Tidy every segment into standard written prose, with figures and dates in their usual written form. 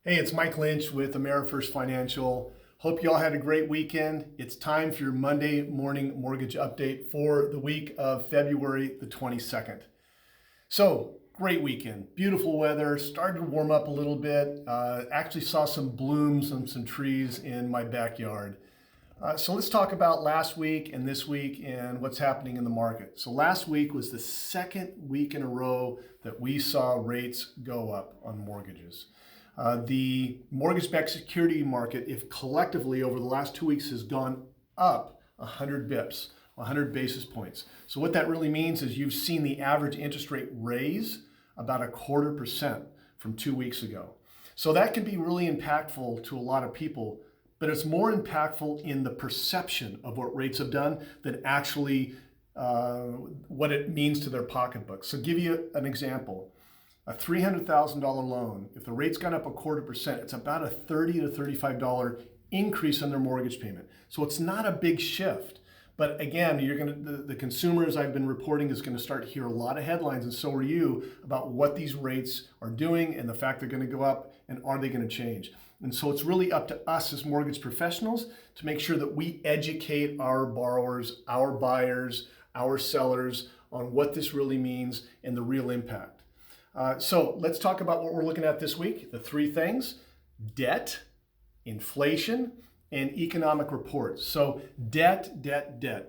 Hey, it's Mike Lynch with AmeriFirst Financial. Hope you all had a great weekend. It's time for your Monday morning mortgage update for the week of February the 22nd. So, great weekend. Beautiful weather. Started to warm up a little bit. Actually saw some blooms on some trees in my backyard. So let's talk about last week and this week and what's happening in the market. So last week was the second week in a row that we saw rates go up on mortgages. The mortgage-backed security market, if collectively over the last 2 weeks, has gone up 100 bips, 100 basis points. So what that really means is you've seen the average interest rate raise about 0.25% from 2 weeks ago. So that can be really impactful to a lot of people, but it's more impactful in the perception of what rates have done than actually what it means to their pocketbook. So give you an example. A $300,000 loan, if the rate's gone up 0.25%, it's about a $30 to $35 increase in their mortgage payment. So it's not a big shift. But again, the consumers I've been reporting is going to start to hear a lot of headlines, and so are you, about what these rates are doing and the fact they're going to go up and are they going to change. And so it's really up to us as mortgage professionals to make sure that we educate our borrowers, our buyers, our sellers on what this really means and the real impact. So let's talk about what we're looking at this week. The three things: debt, inflation, and economic reports. So debt.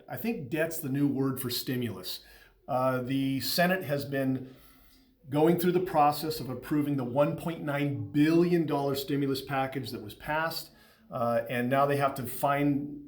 I think debt's the new word for stimulus. The Senate has been going through the process of approving the $1.9 billion stimulus package that was passed. And now they have to find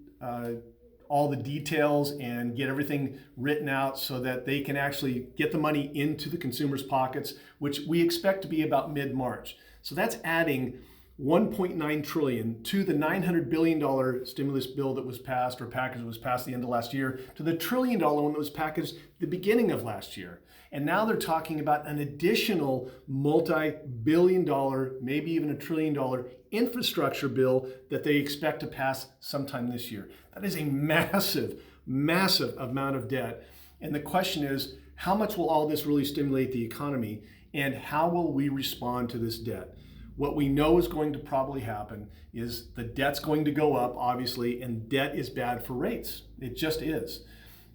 all the details and get everything written out so that they can actually get the money into the consumers' pockets, which we expect to be about mid-March. So that's adding $1.9 trillion to the $900 billion stimulus bill that was passed, or package that was passed at the end of last year, to the $1 trillion one that was packaged the beginning of last year. And now they're talking about an additional multi-billion dollar, maybe even $1 trillion infrastructure bill that they expect to pass sometime this year. That is a massive amount of debt. And the question is, how much will all this really stimulate the economy, and how will we respond to this debt? What we know is going to probably happen is the debt's going to go up, obviously, and debt is bad for rates. It just is.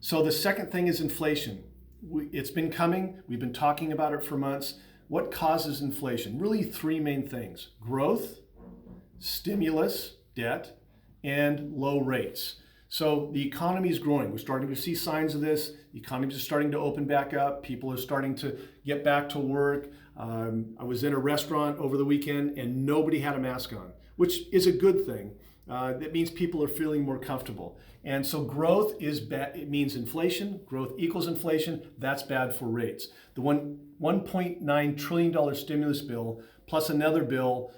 So the second thing is inflation. It's been coming. We've been talking about it for months. What causes inflation? Really three main things: growth, stimulus, debt, and low rates. So the economy is growing. We're starting to see signs of this. The economy is starting to open back up. People are starting to get back to work. I was in a restaurant over the weekend and nobody had a mask on, which is a good thing. That means people are feeling more comfortable. And so growth is bad. It means inflation. Growth equals inflation. That's bad for rates. The $1.9 trillion stimulus bill plus another bill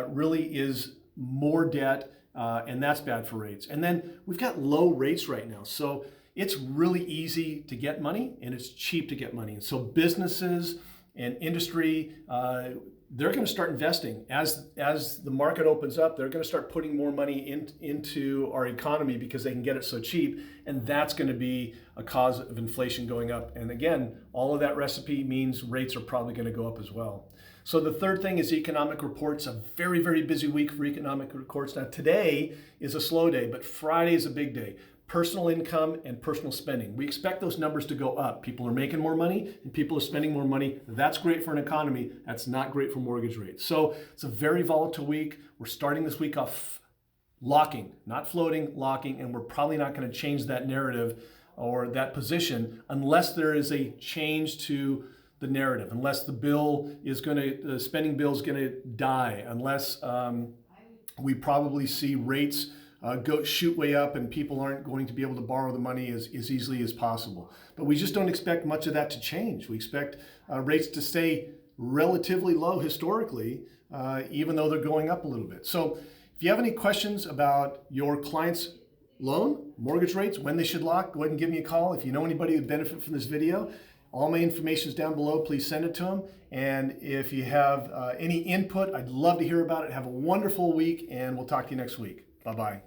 really is more debt, and that's bad for rates. And then we've got low rates right now. So it's really easy to get money and it's cheap to get money. And so businesses and industry, they're going to start investing. As the market opens up, they're going to start putting more money into our economy because they can get it so cheap, and that's going to be a cause of inflation going up. And again, all of that recipe means rates are probably going to go up as well. So the third thing is economic reports. A very, very busy week for economic reports. Now today is a slow day, but Friday is a big day. Personal income and personal spending. We expect those numbers to go up. People are making more money and people are spending more money. That's great for an economy. That's not great for mortgage rates. So it's a very volatile week. We're starting this week off locking, not floating, locking, and we're probably not going to change that narrative or that position unless there is a change to the narrative, unless the spending bill is going to die, unless we probably see rates shoot way up and people aren't going to be able to borrow the money as easily as possible. But we just don't expect much of that to change. We expect rates to stay relatively low historically, even though they're going up a little bit. So if you have any questions about your client's loan, mortgage rates, when they should lock, go ahead and give me a call. If you know anybody who would benefit from this video, all my information is down below. Please send it to them. And if you have any input, I'd love to hear about it. Have a wonderful week, and we'll talk to you next week. Bye-bye.